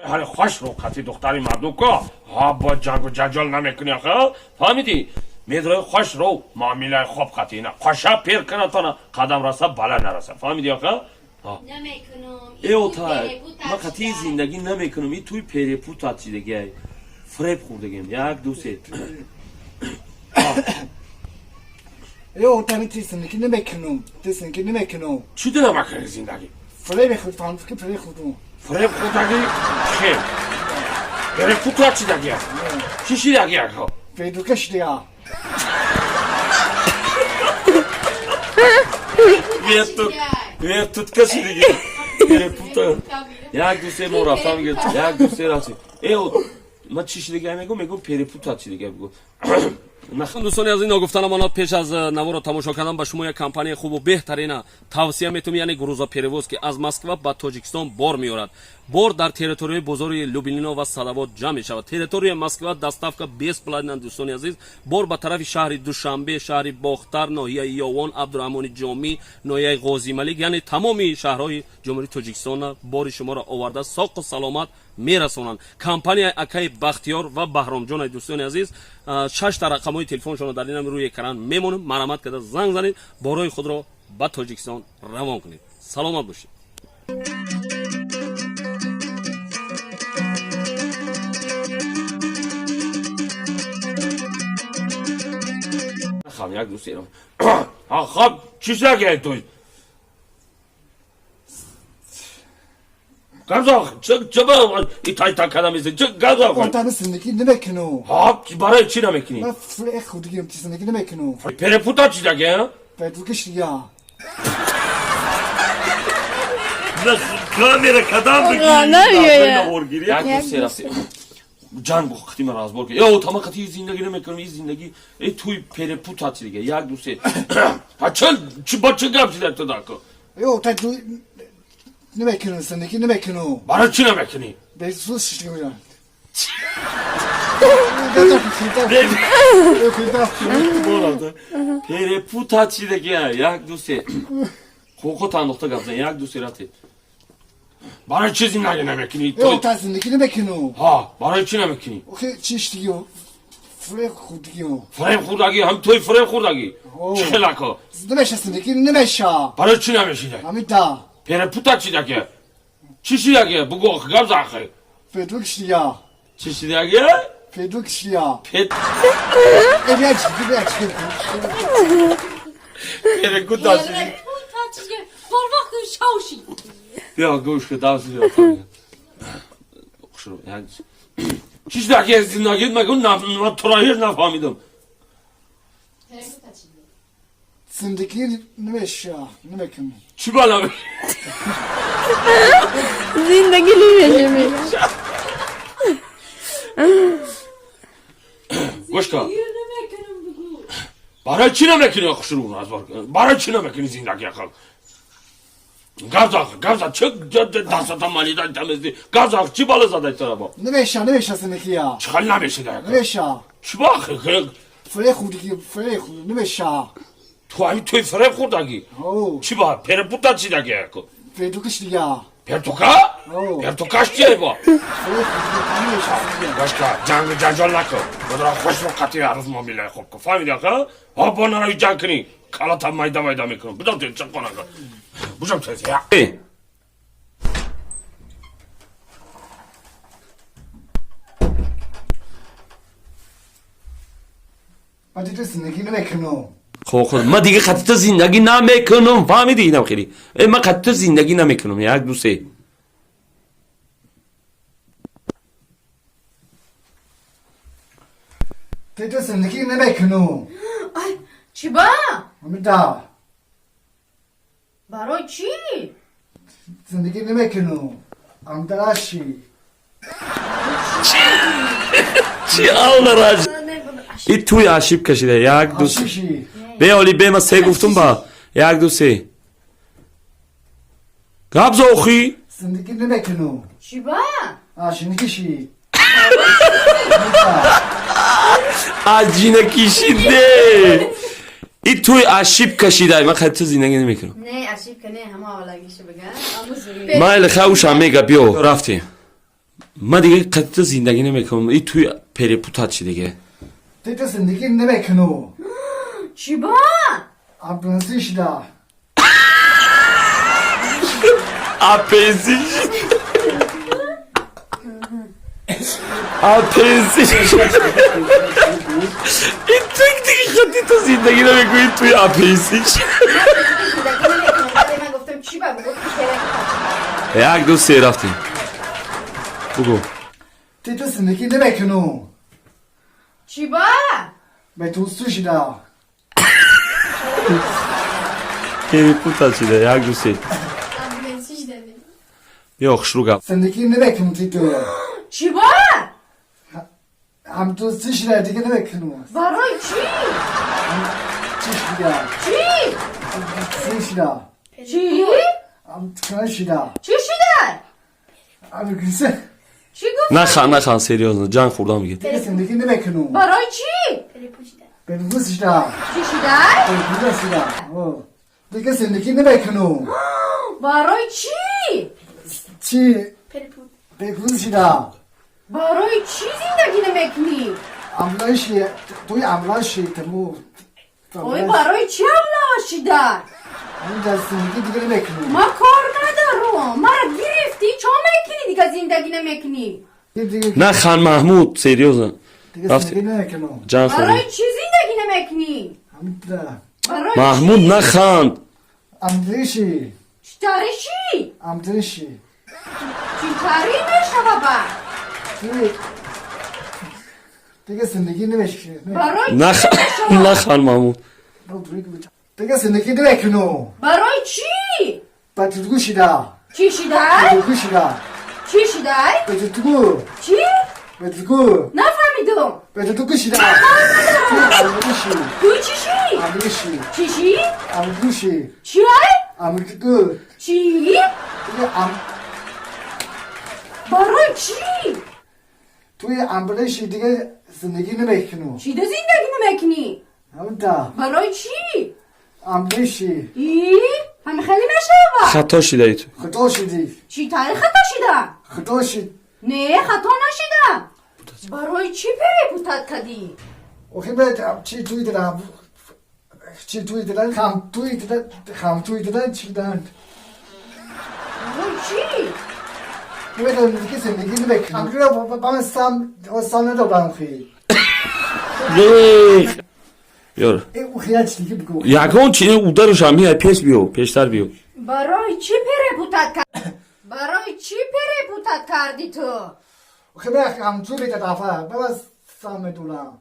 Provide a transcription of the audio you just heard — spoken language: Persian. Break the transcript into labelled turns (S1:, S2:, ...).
S1: حالا خوش رو خطی دختری مردم که ها با جنگ و جنجال نمیکنی آخه فهمیدی میدروی خوش رو معامله خوب خطی نه خوشا پیر کنه تا نه قدم رسه بالا نرسه فهمیدی آخه
S2: نمیکنم
S3: ایو تا ما خطی زندگی نمیکنم این توی پیری پوت تاچیدگی فریب خوردگیم یک دو سه
S4: ایو تا می زندگی نمیکنم زندگی نمیکنم
S1: چی داره مکنی زندگی
S4: فریب خود فهم که فریب خودم
S1: فریب خودگی خیر پیری پوت تاچیدگی چی شیدگی آخه
S4: پیدو کشتیا
S3: وی توت کسی دیگه پیری پوتا یک دو سه ما رفتم یک دو سه رفتیم ایو ما چی شیدگی میگم پیری پوت تاچیدگی بگو
S5: دوستانی از این نگفتنمان پیش از نوار رو تماشا کردن به شما یک کمپانی خوب و بهترین توصیه میتونم یعنی گروزا پریوز که از مسکو به تاجیکستان بار میارد بار در تریتوری بزرگ لوبلینا و ساداباد جمع می شود تریتوری مسکو دستافکا 20 پلاتین دوستانی عزیز بار به طرف شهر دوشنبه شهر باختر ناحیه یاوان عبدالرحمن جامی ناحیه غازی ملک یعنی تمام شهرهای جمهوری تاجیکستان بار شما را آورده ساق و سلامت میرسونند کمپانی اکای بختیار و بهرام جان دوستان عزیز 6 تا رقم‌های تلفنشون در این روی اکران میمونم مرامت کرده زنگ زنید بارای خود را به تاجیکستان روان کنید سلامت باشید
S3: خب یک دو سه
S1: خب چی شده توی گازاخ چه با ایتای تا کدام میزه چه گازاخ
S4: تا زندگی نمیکنم
S1: ها برای چی نمیکنی
S4: من فریب خودم زندگی نمیکنم
S1: پیری پوت تاچیدگی
S4: پیدو کشتیا
S1: کامیره کدام
S3: یک دو سه رفتیم جنگ وقتی من راز بول که یا تمام خطی زندگی نمیکنم این زندگی ای توی پیری پوت تاچیدگی یک دو سه
S1: چه با چه گپ شده تو داکو
S4: ایو تا نمیکنم زندگی نمیکنم
S1: برای چی نمیکنی
S4: به سوز شدی میرم
S3: پیری پوت تاچیدگی یک دو سه خود انداخته گفتن یک دو سه رفتیم
S1: برای چی زندگی نمیکنی
S4: ایو تا زندگی نمیکنم
S1: ها برای چی نمیکنی
S4: اوکی چیش دیگه فریب خودم
S1: فریب خوردگی هم توی فریب خوردگی چه لکو
S4: نمیشه زندگی نمیشه
S1: برای چی نمیشیده
S4: همین تا
S1: پیری پوت تاچیدگی چی شیدگی بگو آخه گپ زخه
S4: پیدو کشتیا
S3: چی شدگی؟
S4: پیدو کشتیا
S3: پت
S4: ایو چی
S3: پیری پوت تاچیدگی بیا گوش که دست بیا خوشو
S1: چی شدگی زندگی مگون ترایش نفهمیدم
S4: زندگی نمیشه نمیکنم
S1: چی بالا
S6: زندگی نمیشه
S1: گوش کن برای چی نمیکنی آخه شروع از بار برای چی نمیکنی زندگی آخه گازاخ چه دستتا مالیدن تمیزی گازاخ چی بالا زده سر با
S4: نمیشه زندگی ها
S1: چه خیلی نمیشه ده
S4: نمیشه
S1: چی با آخه
S4: فریب خود نمیشه
S1: توی فریب خوردگی
S4: او
S1: چی با پیری پوت تاچیدگی
S4: پیدو کشتیا
S1: پرتوکا پرتوکاش چیه با
S4: فریب خود نمیشه
S1: باش که جنگ جنجال نکن بدرا خوش رو قطعی عروض معامله خوب کن فهمیدی آخه ها با نروی جنگ کنی کالا تا مایده میکنم بدم توی چک کنم بوجم چیزی
S4: من دیگه زندگی نمیکنم
S3: خب ما دیگه خطی زندگی نمیکنم فهمیدی اینم خیلی من خطی زندگی نمیکنم یک دو سه
S4: دیگه زندگی نمیکنم
S2: چی با؟
S4: همین تا
S2: برای چی؟
S4: زندگی نمیکنم امدراشی
S3: چی آل راج این توی عشیب کشیده یک دو سه
S4: آشیشی
S3: به اولی به ما سه گفتم با یک دو سه گبز آخی
S4: زندگی نمیکنم
S2: چی با؟
S4: آشینکشی
S3: عجینه کشیده این توی عشیب کشیده من خیلی تو زندگی نمیکنم
S2: نه عشیب که نه همه آلگیشو بگن
S3: ما الخوش هم میگه بیو رفتیم من دیگه قطع زندگی نمیکنم این توی پریپوتات چی دیگه
S4: تو زندگی نمیکنم
S2: چی با؟
S4: آپنسیش دا
S3: آپنسیش آپنسیش این توی دیگه خطی تو زندگی نمیکنی توی آپنسیش
S2: زندگی نمیکنم بعد من گفتم چی با؟ بگو پره
S3: یک دو سه رفتیم بگو
S4: تو زندگی نمیکنم
S2: چی با؟
S4: به تو سوش دا
S3: پریپوتات چی ده یک دو سه
S2: آمبولانسیش دادی
S3: بیا خشرو گپ
S4: زندگی نمیکنم تو
S2: چی با؟
S4: هم تو سوش دا دیگه نمیکنم
S2: برای چی؟
S4: چیش دیگه
S2: چی؟
S4: سوش دا
S2: چی؟
S4: هم تکنش دا
S2: چی شده؟
S4: هم گریسه
S2: چی گفت؟
S3: نخوان سریوز جان خوردم میگه
S4: دیگه زندگی نمیکنم
S2: برای چی؟
S4: به تو سوش دا
S2: چی شده؟
S4: به تو سوش دا دیگه زندگی نمیکنم
S2: برای چی؟
S4: چی به تو سوش دا
S2: برای چی زندگی نمیکنی؟
S4: املاشی توی املاشی تمو
S2: اوی برای چی هم شده؟
S4: اون در زندگی دیگه نمیکنم
S2: ما کار ندارم مرا گرفتی چه میکنی دیگه زندگی نمیکنی؟
S4: دیگه
S3: نه خان محمود سریوز
S4: دیگه
S3: رفتی.
S4: زندگی نمیکنم
S3: جان خوردم
S2: برای چی زندگی نمیکنی؟
S4: هم دا
S2: برای
S3: محمود نخند
S4: امدریشی
S2: چی تاریشی؟
S4: امدریشی
S2: چی تاری نشوه با؟
S4: توی دیگه زندگی نمیکنم
S2: برای چی
S3: نخان محمود
S4: دیگه زندگی نمیکنم
S2: برای چی؟
S4: به تو گوشی دا
S2: چی
S4: به
S2: شده؟
S4: تو گوشی دا
S2: چی شده؟
S4: به تو گو
S2: چی؟
S4: به تو گو
S2: نفهمیدم
S4: به تو گوشی دا توی امدریشی
S2: تو چیشی؟
S4: امدریشی
S2: چیشی؟
S4: امدریشی
S2: چی های؟
S4: امدریگو
S2: چی؟
S4: دیگه
S2: برای چی؟
S4: توی امبلشی دیگه زندگی نمیکنم
S2: چی ده زندگی نمیکنی؟
S4: هم دا
S2: برای چی؟
S4: امبلشی
S2: ای؟ همه خیلی نشوه
S3: خطا شده ای تو
S4: خدا شدی
S2: چی تاری خطا شده؟
S4: خدا شد
S2: نه خطا نشده برای چی پری پوتت کدی؟
S4: اوخی باید چی توی دلم چی توی دلم خم توی دلم چی دن
S2: برای چی؟
S4: باید دیگه زندگی نمیکنم امروز با من سام ندارم خیلی
S3: بیار
S4: اوخی چی دیگه بگو
S3: یکون چینه اوده رو شمی پیش بیو پیشتر بیو
S2: برای چی پری پوتت کردی؟ برای چی پری پوتت کردی تو؟
S4: اوخی باید هم توی دلم با من سام ندارم